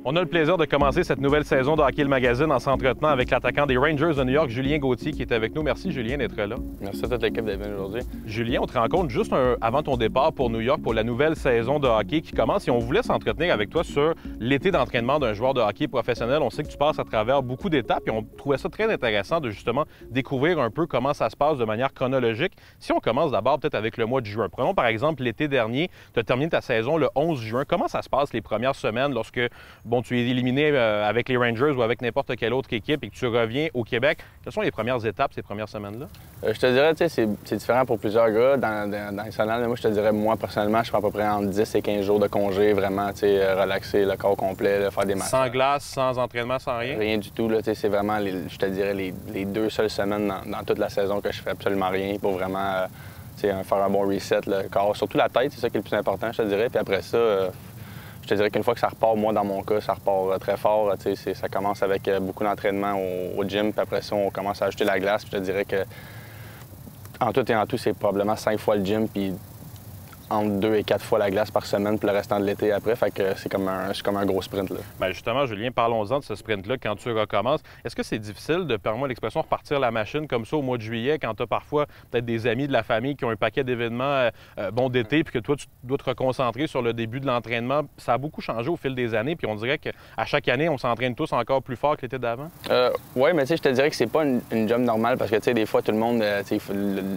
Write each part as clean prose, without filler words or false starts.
On a le plaisir de commencer cette nouvelle saison de Hockey le Magazine en s'entretenant avec l'attaquant des Rangers de New York, Julien Gauthier, qui est avec nous. Merci, Julien, d'être là. Merci à toute l'équipe d'être venue aujourd'hui. Julien, on te rencontre juste avant ton départ pour New York pour la nouvelle saison de hockey qui commence et on voulait s'entretenir avec toi sur l'été d'entraînement d'un joueur de hockey professionnel. On sait que tu passes à travers beaucoup d'étapes et on trouvait ça très intéressant de justement découvrir un peu comment ça se passe de manière chronologique. Si on commence d'abord peut-être avec le mois de juin. Prenons par exemple l'été dernier, tu as terminé ta saison le 11 juin. Comment ça se passe les premières semaines lorsque tu es éliminé avec les Rangers ou avec n'importe quelle autre équipe et que tu reviens au Québec? Quelles sont les premières étapes ces premières semaines-là? Je te dirais, tu sais, c'est différent pour plusieurs gars dans les salons. Moi, je te dirais, moi, personnellement, je prends à peu près entre 10 et 15 jours de congé, vraiment, tu sais, relaxer le corps complet, faire des matchs. Sans glace, sans entraînement, sans rien? Rien du tout, là, tu sais, c'est vraiment, je te dirais, les deux seules semaines dans toute la saison que je fais absolument rien pour vraiment, tu sais, faire un bon reset, le corps, surtout la tête, c'est ça qui est le plus important, je te dirais. Puis après ça, je te dirais qu'une fois que ça repart, moi, dans mon cas, ça repart très fort. Ça commence avec beaucoup d'entraînement au gym, puis après ça, on commence à ajouter la glace. Puis je te dirais que en tout et en tout, c'est probablement 5 fois le gym, puis entre 2 et 4 fois la glace par semaine, puis le restant de l'été après. Fait que c'est comme un gros sprint, là. Bien, justement, Julien, parlons-en de ce sprint-là quand tu recommences. Est-ce que c'est difficile de, permettre l'expression, repartir la machine comme ça au mois de juillet quand tu as parfois peut-être des amis de la famille qui ont un paquet d'événements d'été puis que toi, tu dois te reconcentrer sur le début de l'entraînement? Ça a beaucoup changé au fil des années, puis on dirait qu'à chaque année, on s'entraîne tous encore plus fort que l'été d'avant? Oui, mais tu sais, je te dirais que c'est pas une job normale parce que, tu sais, des fois, tout le monde,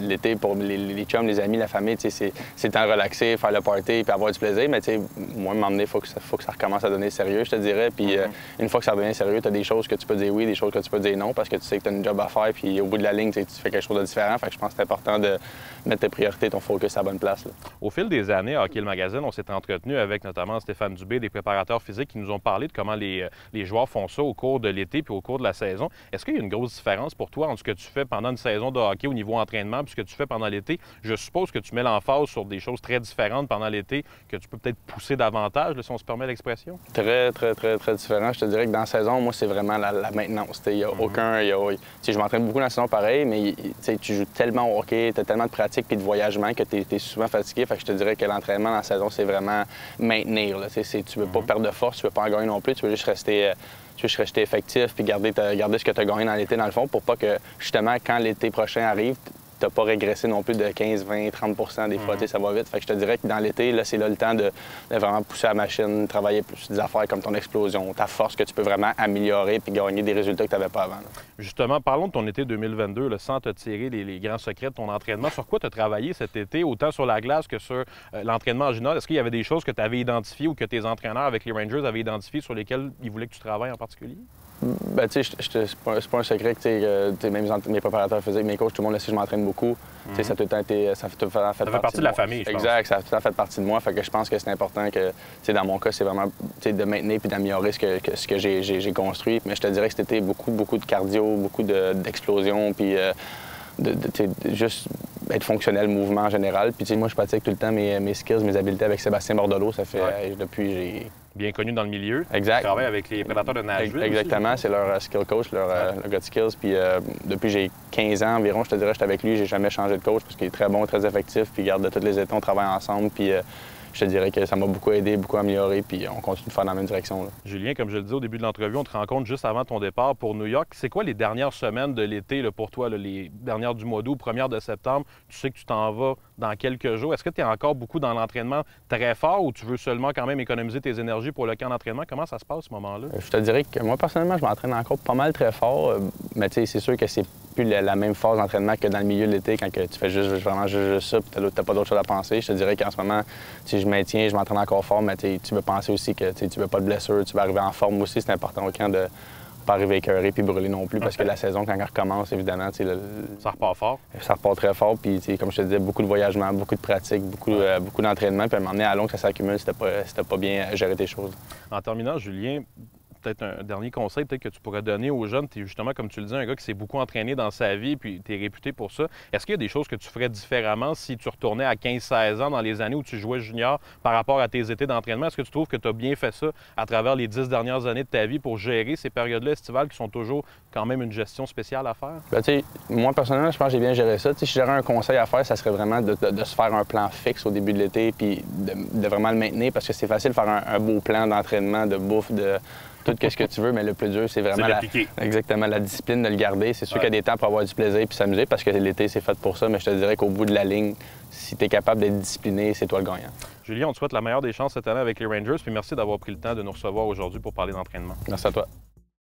l'été, pour les chums, les amis, la famille, tu sais, c'est temps relaxer, faire le party puis avoir du plaisir. Mais tu sais, moi, à un moment donné, il faut que ça recommence à donner sérieux, je te dirais. Puis une fois que ça devient sérieux, tu as des choses que tu peux dire oui, des choses que tu peux dire non parce que tu sais que tu as une job à faire. Puis au bout de la ligne, tu fais quelque chose de différent. Fait que je pense que c'est important de mettre tes priorités, ton focus à la bonne place, là. Au fil des années, Hockey le Magazine, on s'est entretenu avec notamment Stéphane Dubé, des préparateurs physiques qui nous ont parlé de comment les joueurs font ça au cours de l'été puis au cours de la saison. Est-ce qu'il y a une grosse différence pour toi entre ce que tu fais pendant une saison de hockey au niveau entraînement puis ce que tu fais pendant l'été? Je suppose que tu mets l'emphase sur des choses très différentes pendant l'été que tu peux peut-être pousser davantage, là, si on se permet l'expression? Très, très, très, très différent. Je te dirais que dans la saison, moi, c'est vraiment la maintenance. Il n'y a aucun... Je m'entraîne beaucoup dans la saison pareil, mais tu joues tellement au hockey, tu as tellement de pratique puis de voyagement que tu es souvent fatigué. Fait que je te dirais que l'entraînement dans la saison, c'est vraiment maintenir, là. Tu veux pas perdre de force, tu veux pas en gagner non plus, tu veux juste rester effectif puis garder ce que tu as gagné dans l'été, dans le fond, pour pas que, justement, quand l'été prochain arrive, tu n'as pas régressé non plus de 15, 20, 30 des fois, ça va vite. Fait que je te dirais que dans l'été, là, c'est là le temps de vraiment pousser la machine, travailler plus des affaires comme ton explosion, ta force que tu peux vraiment améliorer puis gagner des résultats que tu n'avais pas avant, là. Justement, parlons de ton été 2022, là, sans te tirer les grands secrets de ton entraînement. Sur quoi tu as travaillé cet été, autant sur la glace que sur l'entraînement en junior? Est-ce qu'il y avait des choses que tu avais identifiées ou que tes entraîneurs avec les Rangers avaient identifiées sur lesquelles ils voulaient que tu travailles en particulier? Ben, tu sais, c'est pas un secret que même mes préparateurs physiques, mes coachs, tout le monde le sait, je m'entraîne beaucoup. Tu sais, ça a tout le temps été, ça fait partie de la famille, je pense. Exact, ça a tout le temps fait partie de moi. Fait que je pense que c'est important que, tu sais, dans mon cas, c'est vraiment de maintenir puis d'améliorer ce que j'ai construit. Mais je te dirais que c'était beaucoup de cardio, beaucoup d'explosion, puis juste être fonctionnel, mouvement en général. Puis, tu sais, moi, je pratique tout le temps mes skills, mes habiletés avec Sébastien Bordelot. Ça fait depuis j'ai... Bien connu dans le milieu. Exact. Tu travailles avec les Prédateurs de Nashville. Exactement, c'est leur skill coach, leur gars de skills. Puis depuis j'ai 15 ans environ, je te dirais, j'étais avec lui, j'ai jamais changé de coach parce qu'il est très bon, très effectif. Puis garde de tous les étés, on travaille ensemble. Puis je te dirais que ça m'a beaucoup aidé, beaucoup amélioré, puis on continue de faire dans la même direction, là. Julien, comme je le disais au début de l'entrevue, on te rencontre juste avant ton départ pour New York. C'est quoi les dernières semaines de l'été là, pour toi, là, les dernières du mois d'août, première de septembre? Tu sais que tu t'en vas dans quelques jours. Est-ce que tu es encore beaucoup dans l'entraînement très fort ou tu veux seulement quand même économiser tes énergies pour le camp d'entraînement? Comment ça se passe à ce moment-là? Je te dirais que moi, personnellement, je m'entraîne encore pas mal très fort, mais tu sais, c'est sûr que c'est plus la même phase d'entraînement que dans le milieu de l'été quand que tu fais vraiment juste ça, puis t'as pas d'autre chose à penser. Je te dirais qu'en ce moment, je maintiens, je m'entraîne encore fort, mais tu veux penser aussi que tu veux pas de blessure, tu veux arriver en forme aussi. C'est important au camp de pas arriver écœuré puis brûler non plus, parce que la saison, quand elle recommence, évidemment, ça repart fort. Ça repart très fort, puis comme je te disais, beaucoup de voyagement, beaucoup de pratique, beaucoup d'entraînement, puis à un moment donné, à long que ça s'accumule si t'as pas bien géré tes choses. En terminant, Julien, peut-être un dernier conseil peut-être que tu pourrais donner aux jeunes. Tu es justement, comme tu le dis, un gars qui s'est beaucoup entraîné dans sa vie, puis tu es réputé pour ça. Est-ce qu'il y a des choses que tu ferais différemment si tu retournais à 15-16 ans dans les années où tu jouais junior par rapport à tes étés d'entraînement? Est-ce que tu trouves que tu as bien fait ça à travers les 10 dernières années de ta vie pour gérer ces périodes-là estivales qui sont toujours quand même une gestion spéciale à faire? Ben, moi, personnellement, je pense que j'ai bien géré ça. Si j'aurais un conseil à faire, ça serait vraiment de se faire un plan fixe au début de l'été puis de vraiment le maintenir parce que c'est facile de faire un beau plan d'entraînement, de bouffe, de tout ce que tu veux, mais le plus dur, c'est vraiment exactement la discipline de le garder. C'est sûr qu'il y a des temps pour avoir du plaisir puis s'amuser parce que l'été, c'est fait pour ça, mais je te dirais qu'au bout de la ligne, si tu es capable d'être discipliné, c'est toi le gagnant. Julien, on te souhaite la meilleure des chances cette année avec les Rangers, puis merci d'avoir pris le temps de nous recevoir aujourd'hui pour parler d'entraînement. Merci à toi.